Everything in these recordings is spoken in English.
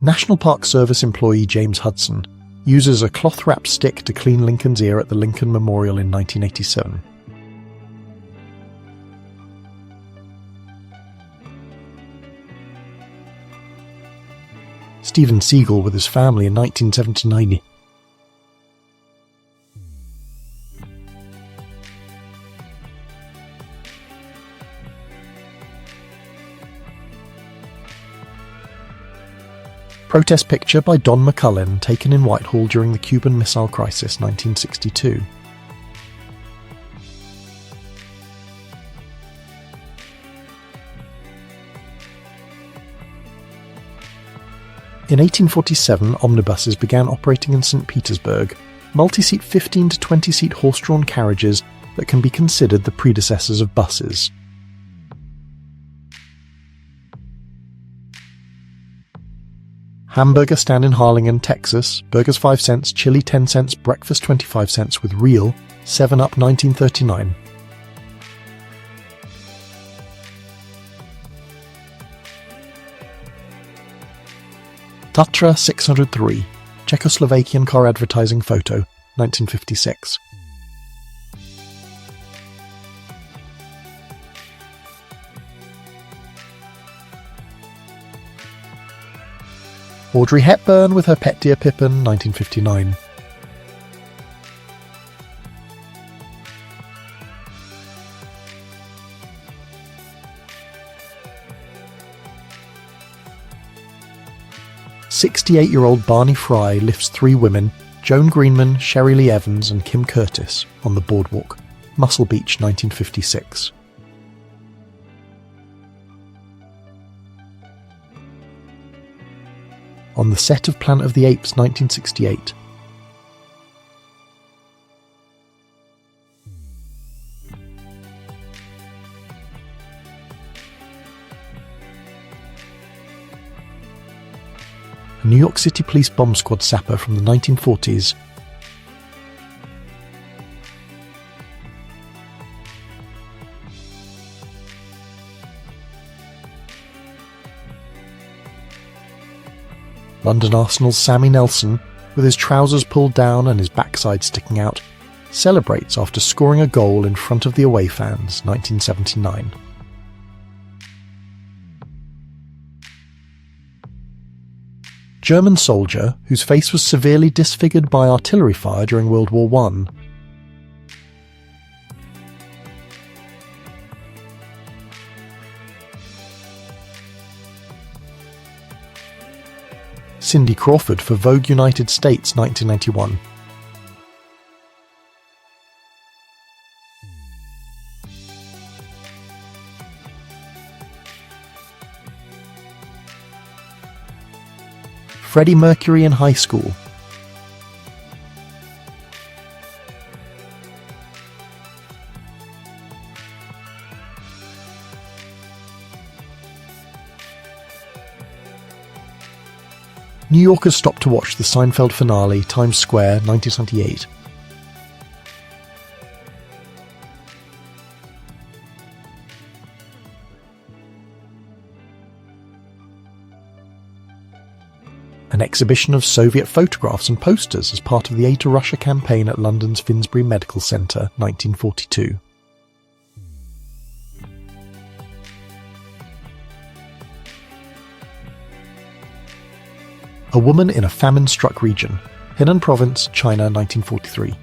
National Park Service employee James Hudson uses a cloth-wrapped stick to clean Lincoln's ear at the Lincoln Memorial in 1987. Steven Seagal with his family in 1979. Protest picture by Don McCullin taken in Whitehall during the Cuban Missile Crisis 1962. In 1847, omnibuses began operating in St. Petersburg, multi-seat 15 to 20-seat horse-drawn carriages that can be considered the predecessors of buses. Hamburger stand in Harlingen, Texas, burgers 5 cents, chili 10 cents, breakfast 25 cents with real, 7-Up 1939. Tatra 603, Czechoslovakian car advertising photo, 1956. Audrey Hepburn with her pet deer Pippin, 1959. "68-year-old Barney Fry lifts 3 women, Joan Greenman, Sherry Lee Evans and Kim Curtis, on the boardwalk, Muscle Beach, 1956. On the set of Planet of the Apes, 1968. A New York City Police bomb squad sapper from the 1940s. London Arsenal's Sammy Nelson, with his trousers pulled down and his backside sticking out, celebrates after scoring a goal in front of the away fans, 1979. German soldier whose face was severely disfigured by artillery fire during World War I. Cindy Crawford for Vogue United States, 1991. Freddie Mercury in high school. New Yorkers stopped to watch the Seinfeld finale, Times Square, 1998. An exhibition of Soviet photographs and posters as part of the Aid to Russia campaign at London's Finsbury Medical Centre, 1942. A woman in a famine-struck region, Henan Province, China, 1943.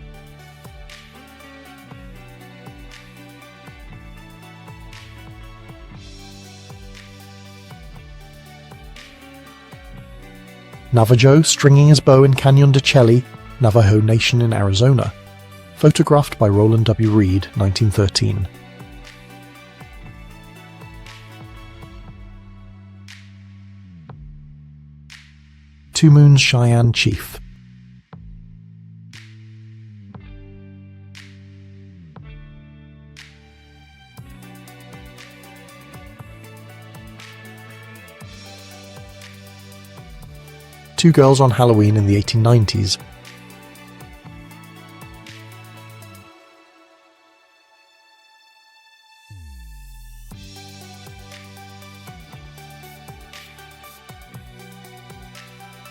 Navajo stringing his bow in Canyon de Chelly, Navajo Nation in Arizona. Photographed by Roland W. Reed, 1913. Two Moons Cheyenne Chief. Two Girls on Halloween in the 1890s.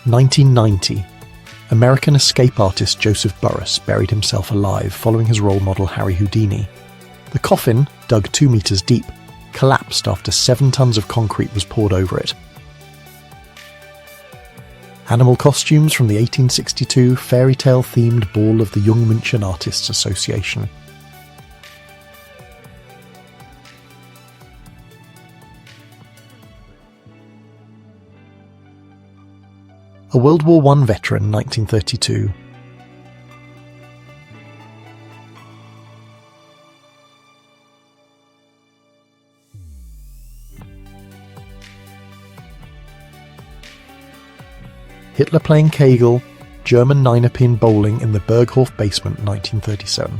1990. American escape artist Joseph Burris buried himself alive following his role model Harry Houdini. The coffin, dug 2 meters deep, collapsed after 7 tons of concrete was poured over it. Animal costumes from the 1862 fairy tale-themed ball of the Young München Artists Association. A World War I veteran, 1932. Hitler playing Kegel, German nine-pin bowling in the Berghof basement, 1937.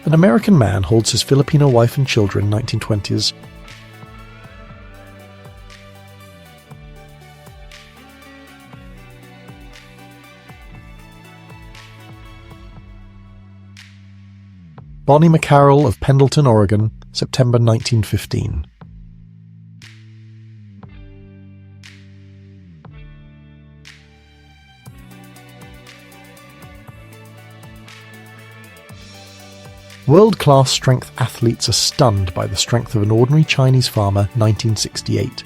An American man holds his Filipino wife and children, 1920s. Bonnie McCarroll of Pendleton, Oregon, September 1915. World-class strength athletes are stunned by the strength of an ordinary Chinese farmer, 1968.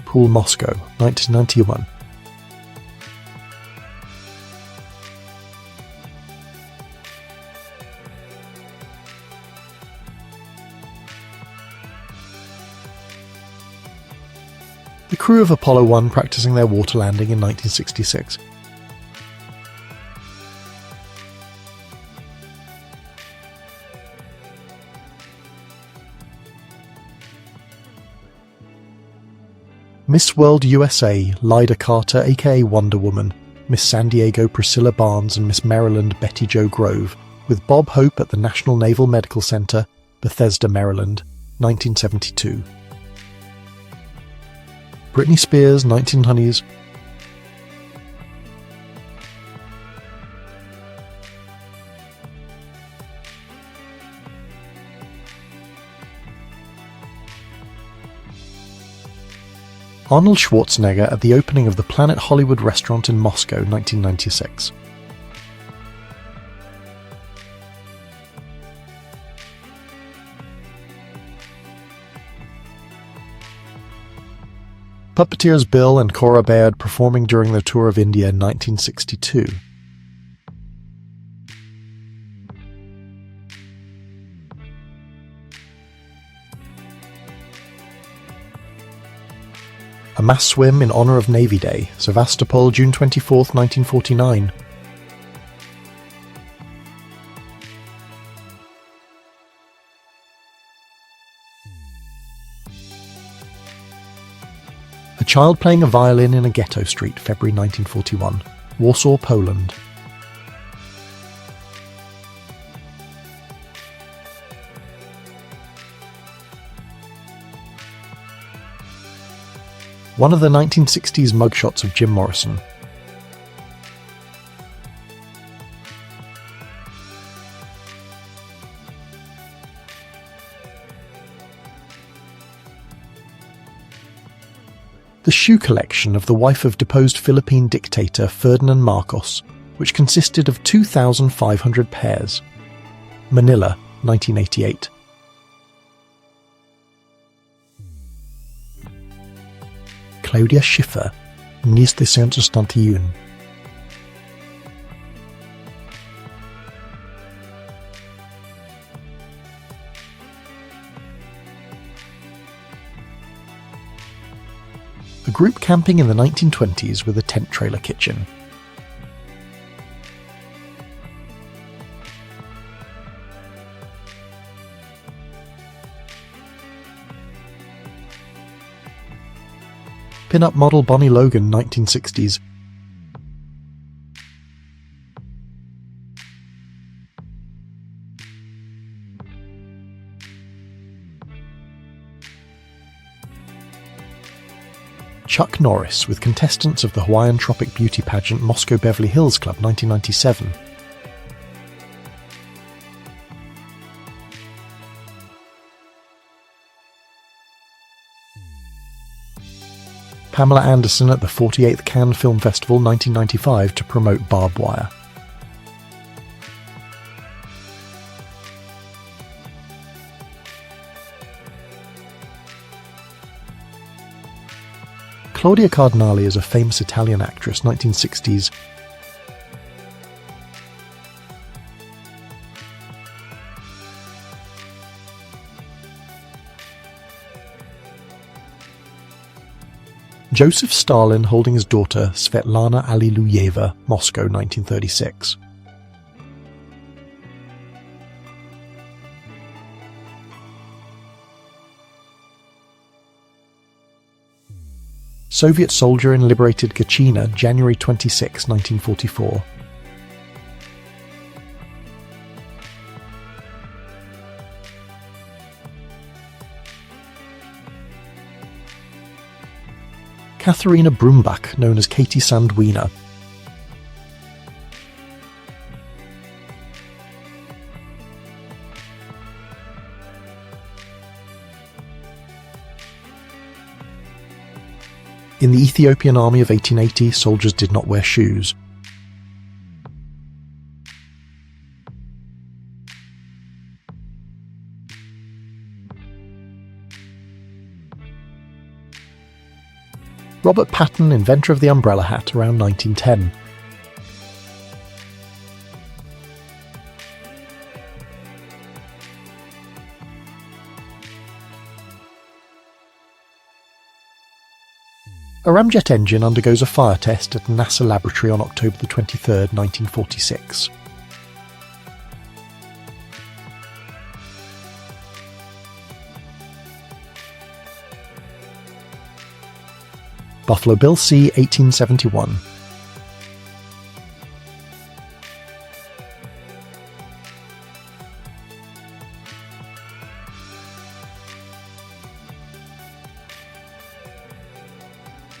Pool Moscow, 1991. The crew of Apollo 1 practicing their water landing in 1966. Miss World USA Lyda Carter aka Wonder Woman, Miss San Diego Priscilla Barnes and Miss Maryland Betty Jo Grove, with Bob Hope at the National Naval Medical Center, Bethesda, Maryland, 1972. Britney Spears, 1920s. Arnold Schwarzenegger at the opening of the Planet Hollywood restaurant in Moscow, 1996. Puppeteers Bill and Cora Baird performing during their tour of India in 1962. A mass swim in honour of Navy Day, Sevastopol, June 24, 1949. A child playing a violin in a ghetto street, February 1941, Warsaw, Poland. One of the 1960s mugshots of Jim Morrison. The shoe collection of the wife of deposed Philippine dictator Ferdinand Marcos, which consisted of 2,500 pairs. Manila, 1988. Claudia Schiffer, 1971. A group camping in the 1920s with a tent trailer kitchen. Pin-up model Bonnie Logan, 1960s. Chuck Norris with contestants of the Hawaiian Tropic Beauty pageant Moscow Beverly Hills Club 1997. Pamela Anderson at the 48th Cannes Film Festival 1995 to promote Barbed Wire. Claudia Cardinali is a famous Italian actress, 1960s. Joseph Stalin holding his daughter Svetlana Alliluyeva, Moscow 1936. Soviet soldier in liberated Gachina, January 26, 1944. Katharina Brumbach, known as Katie Sandwiener. In the Ethiopian army of 1880, soldiers did not wear shoes. Robert Patton, inventor of the umbrella hat, around 1910. A ramjet engine undergoes a fire test at a NASA laboratory on October 23, 1946. Buffalo Bill C. 1871.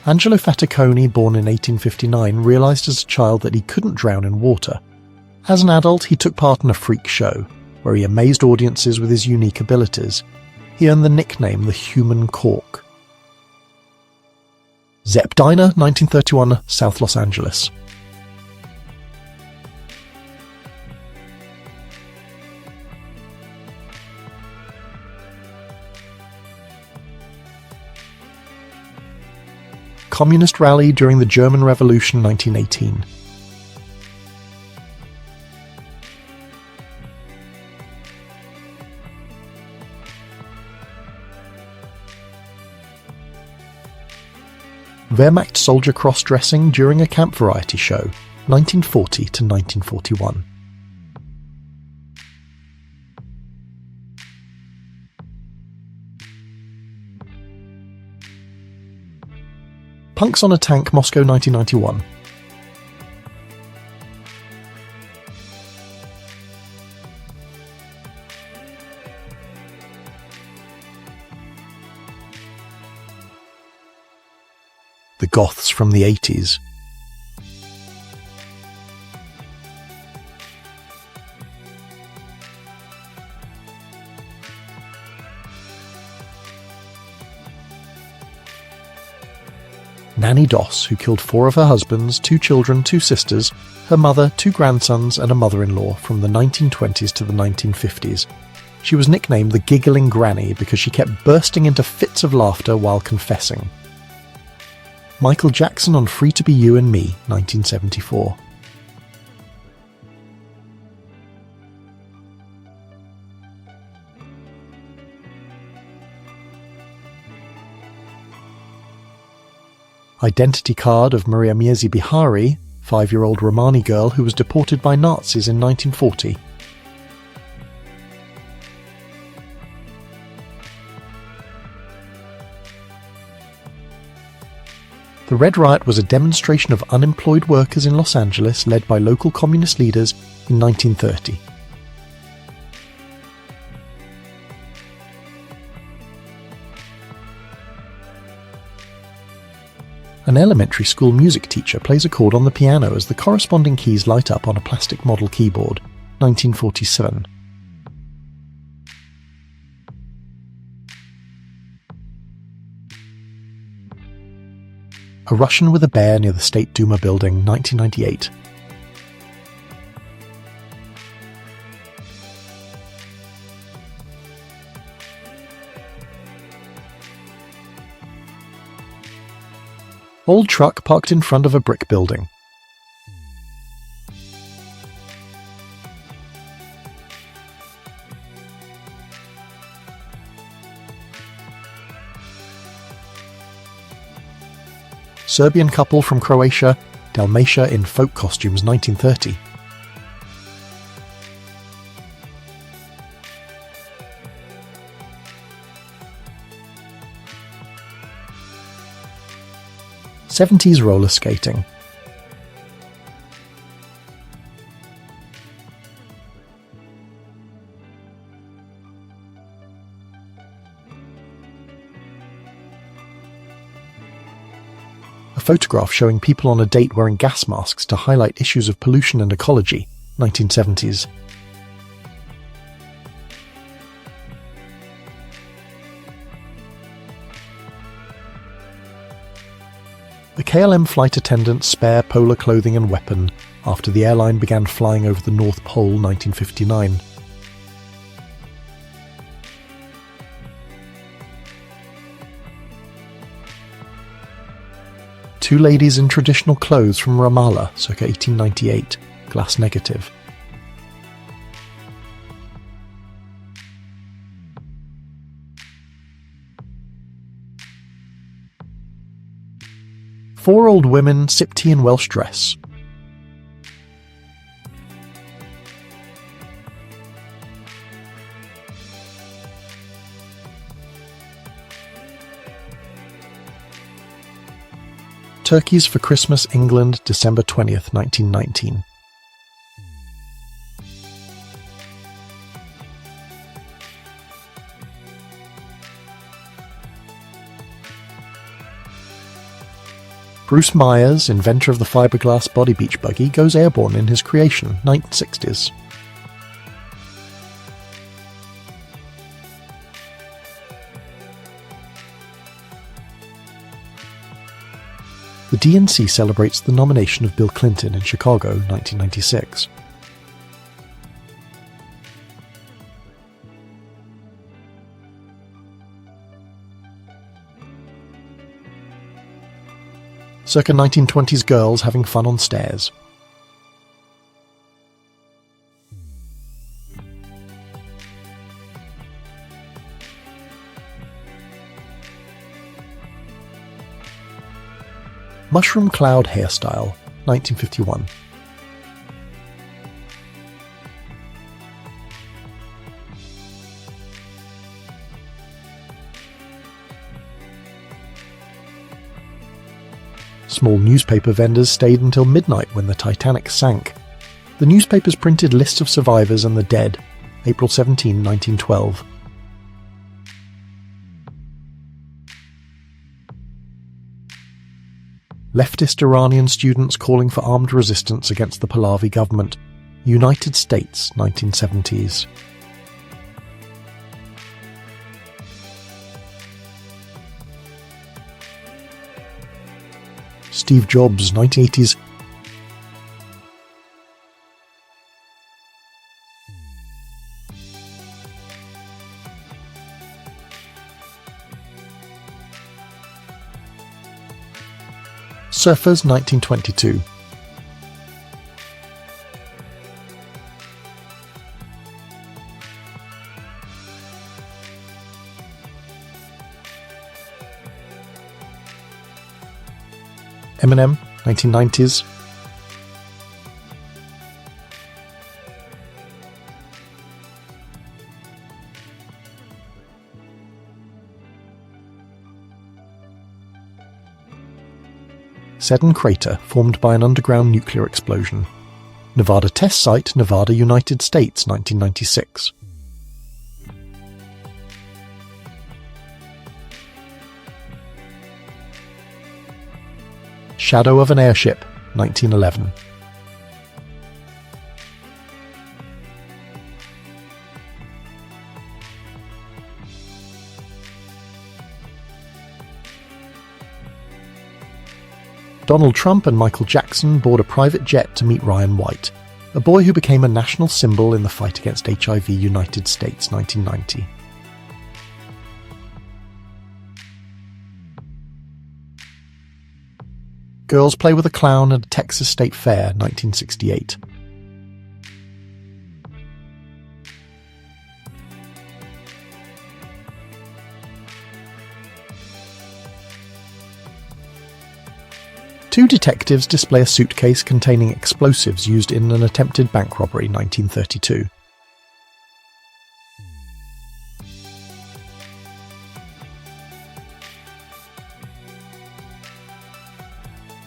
Angelo Faticoni, born in 1859, realised as a child that he couldn't drown in water. As an adult, he took part in a freak show, where he amazed audiences with his unique abilities. He earned the nickname the Human Cork. Zepp Diner, 1931, South Los Angeles. Communist rally during the German Revolution 1918. Wehrmacht soldier cross-dressing during a camp variety show, 1940 to 1941. Punks on a Tank, Moscow 1991. The Goths from the 80s. Nanny Doss, who killed 4 of her husbands, 2 children, 2 sisters, her mother, 2 grandsons and a mother-in-law from the 1920s to the 1950s. She was nicknamed the Giggling Granny because she kept bursting into fits of laughter while confessing. Michael Jackson on Free to Be You and Me, 1974. Identity card of Maria Miezi Bihari, 5-year-old Romani girl who was deported by Nazis in 1940. The Red Riot was a demonstration of unemployed workers in Los Angeles led by local communist leaders in 1930. An elementary school music teacher plays a chord on the piano as the corresponding keys light up on a plastic model keyboard, 1947. A Russian with a bear near the State Duma building, 1998. Old truck parked in front of a brick building. Serbian couple from Croatia, Dalmatia in folk costumes, 1930. '70s roller skating. A photograph showing people on a date wearing gas masks to highlight issues of pollution and ecology, 1970s. The KLM flight attendant's spare polar clothing and weapon after the airline began flying over the North Pole, 1959. Two ladies in traditional clothes from Ramallah, circa 1898, glass negative. Four old women sip tea in Welsh dress. Turkeys for Christmas, England, December 20th, 1919. Bruce Myers, inventor of the fiberglass body beach buggy, goes airborne in his creation, 1960s. The DNC celebrates the nomination of Bill Clinton in Chicago, 1996. Circa 1920s girls having fun on stairs. Mushroom cloud hairstyle, 1951. Small newspaper vendors stayed until midnight when the Titanic sank. The newspapers printed lists of survivors and the dead, April 17, 1912. Leftist Iranian students calling for armed resistance against the Pahlavi government, United States, 1970s. Steve Jobs, 1980s. Surfers, 1922. Eminem, 1990s. Seddon crater formed by an underground nuclear explosion. Nevada test site, Nevada, United States, 1996. Shadow of an Airship, 1911. Donald Trump and Michael Jackson board a private jet to meet Ryan White, a boy who became a national symbol in the fight against HIV. United States, 1990. Girls Play with a Clown at a Texas State Fair, 1968. Two detectives display a suitcase containing explosives used in an attempted bank robbery, 1932.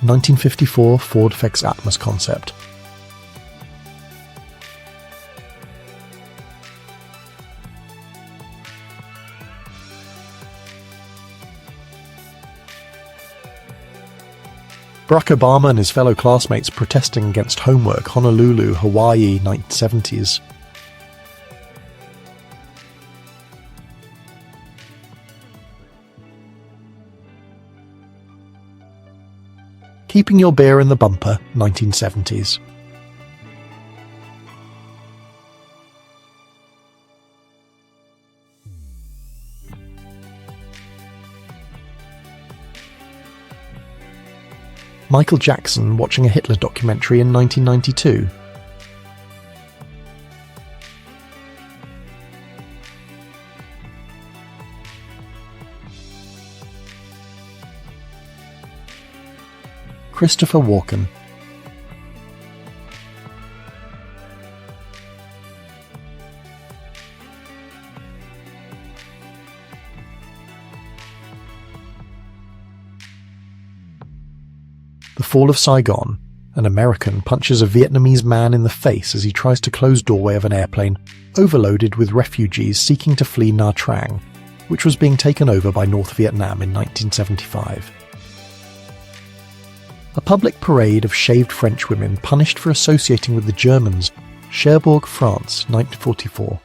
(1954) Ford Fix Atmos concept. Barack Obama and his fellow classmates protesting against homework, Honolulu, Hawaii, 1970s. Keeping your beer in the bumper, 1970s. Michael Jackson watching a Hitler documentary in 1992. Christopher Walken. The Fall of Saigon. An American punches a Vietnamese man in the face as he tries to close doorway of an airplane overloaded with refugees seeking to flee Nha Trang, which was being taken over by North Vietnam in 1975. A public parade of shaved French women punished for associating with the Germans. Cherbourg, France, 1944.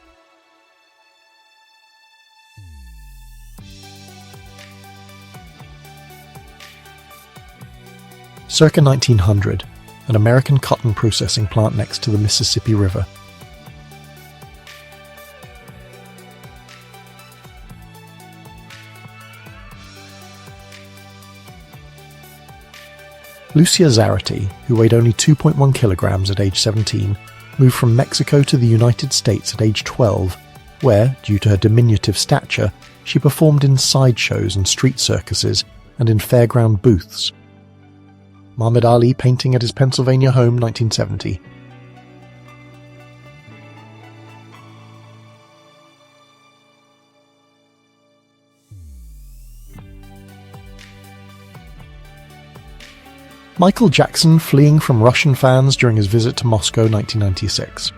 Circa 1900, an American cotton processing plant next to the Mississippi River. Lucia Zarate, who weighed only 2.1 kilograms at age 17, moved from Mexico to the United States at age 12, where, due to her diminutive stature, she performed in sideshows and street circuses and in fairground booths. Muhammad Ali painting at his Pennsylvania home, 1970. Michael Jackson fleeing from Russian fans during his visit to Moscow, 1996.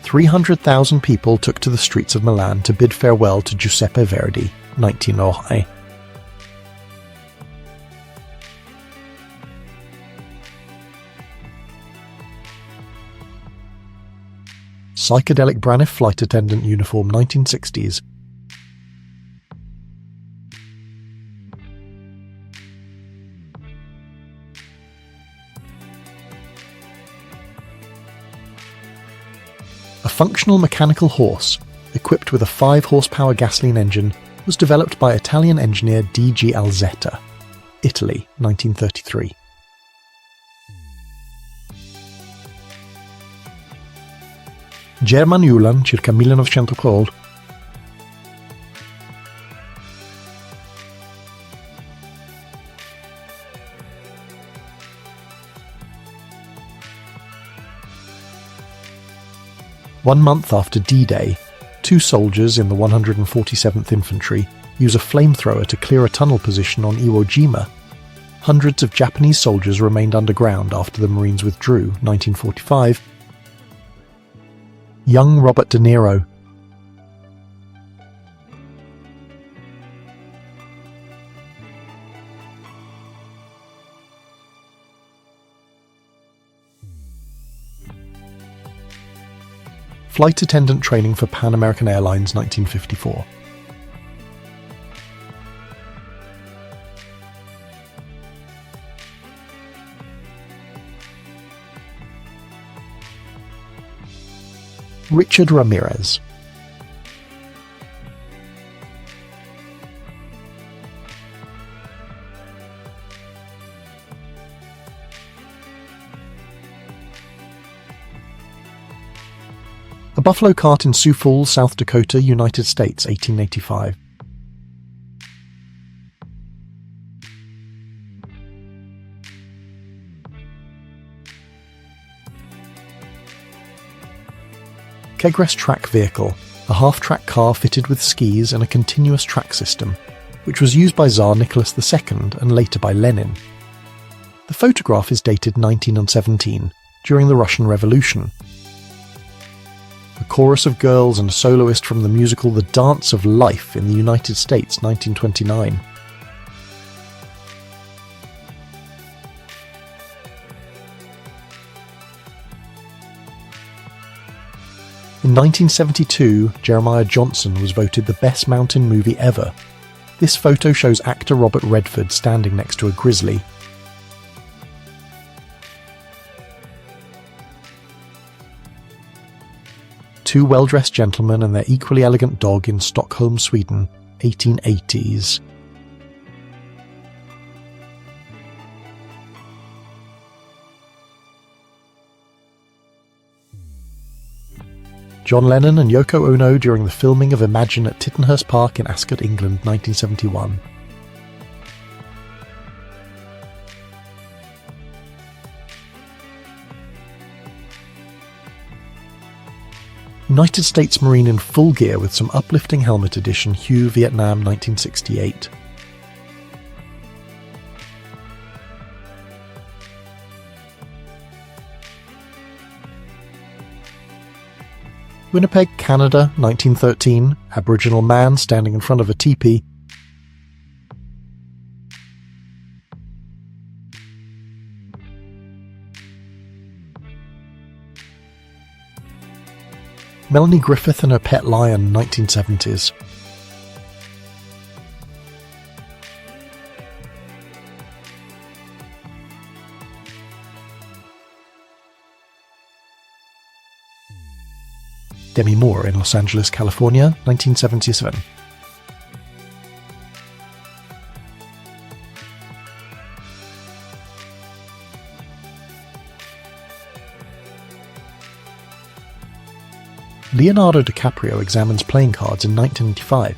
"300,000 people took to the streets of Milan to bid farewell to Giuseppe Verdi, 1909. Psychedelic Braniff flight attendant uniform, 1960s. A functional mechanical horse, equipped with a 5-horsepower gasoline engine, was developed by Italian engineer D.G. Alzetta, Italy, 1933. German Ulan, circa 1900. One month after D-Day, 2 soldiers in the 147th Infantry use a flamethrower to clear a tunnel position on Iwo Jima. Hundreds of Japanese soldiers remained underground after the Marines withdrew, 1945. Young Robert De Niro. Flight attendant training for Pan American Airlines 1954. Richard Ramirez. A buffalo cart in Sioux Falls, South Dakota, United States, 1885. Kegress track vehicle, a half-track car fitted with skis and a continuous track system, which was used by Tsar Nicholas II and later by Lenin. The photograph is dated 1917, during the Russian Revolution. A chorus of girls and a soloist from the musical The Dance of Life in the United States, 1929. In 1972, Jeremiah Johnson was voted the best mountain movie ever. This photo shows actor Robert Redford standing next to a grizzly. Two well-dressed gentlemen and their equally elegant dog in Stockholm, Sweden, 1880s. John Lennon and Yoko Ono during the filming of Imagine at Tittenhurst Park in Ascot, England, 1971. United States Marine in full gear with some uplifting helmet edition, Hue Vietnam, 1968. Winnipeg, Canada, 1913, Aboriginal man standing in front of a teepee. Melanie Griffith and her pet lion, 1970s. Demi Moore in Los Angeles, California, 1977. Leonardo DiCaprio examines playing cards in 1995.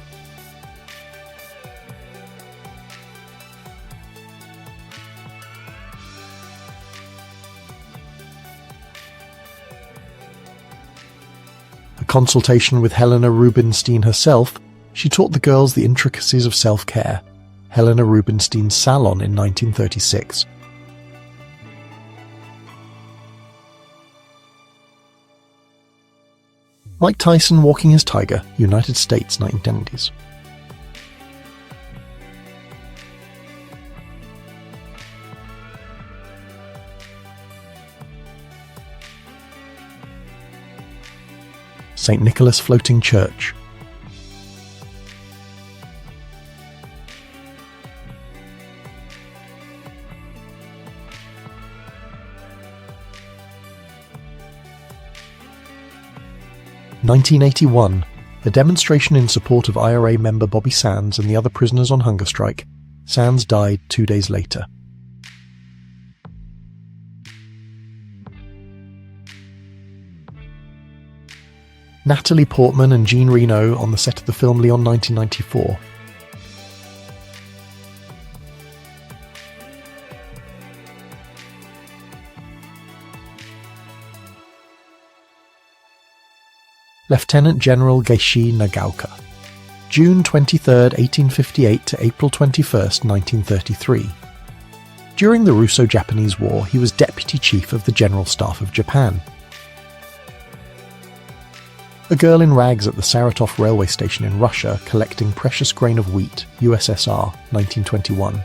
A consultation with Helena Rubinstein herself, she taught the girls the intricacies of self-care. Helena Rubinstein's salon in 1936. Mike Tyson walking his tiger, United States, 1970s. St. Nicholas Floating Church. (1981), a demonstration in support of IRA member Bobby Sands and the other prisoners on hunger strike. Sands died 2 days later. Natalie Portman and Jean Reno on the set of the film Leon 1994. Lieutenant General Geishi Nagaoka. June 23, 1858 to April 21, 1933. During the Russo-Japanese War, he was Deputy Chief of the General Staff of Japan. A girl in rags at the Saratov railway station in Russia collecting precious grain of wheat, USSR, 1921.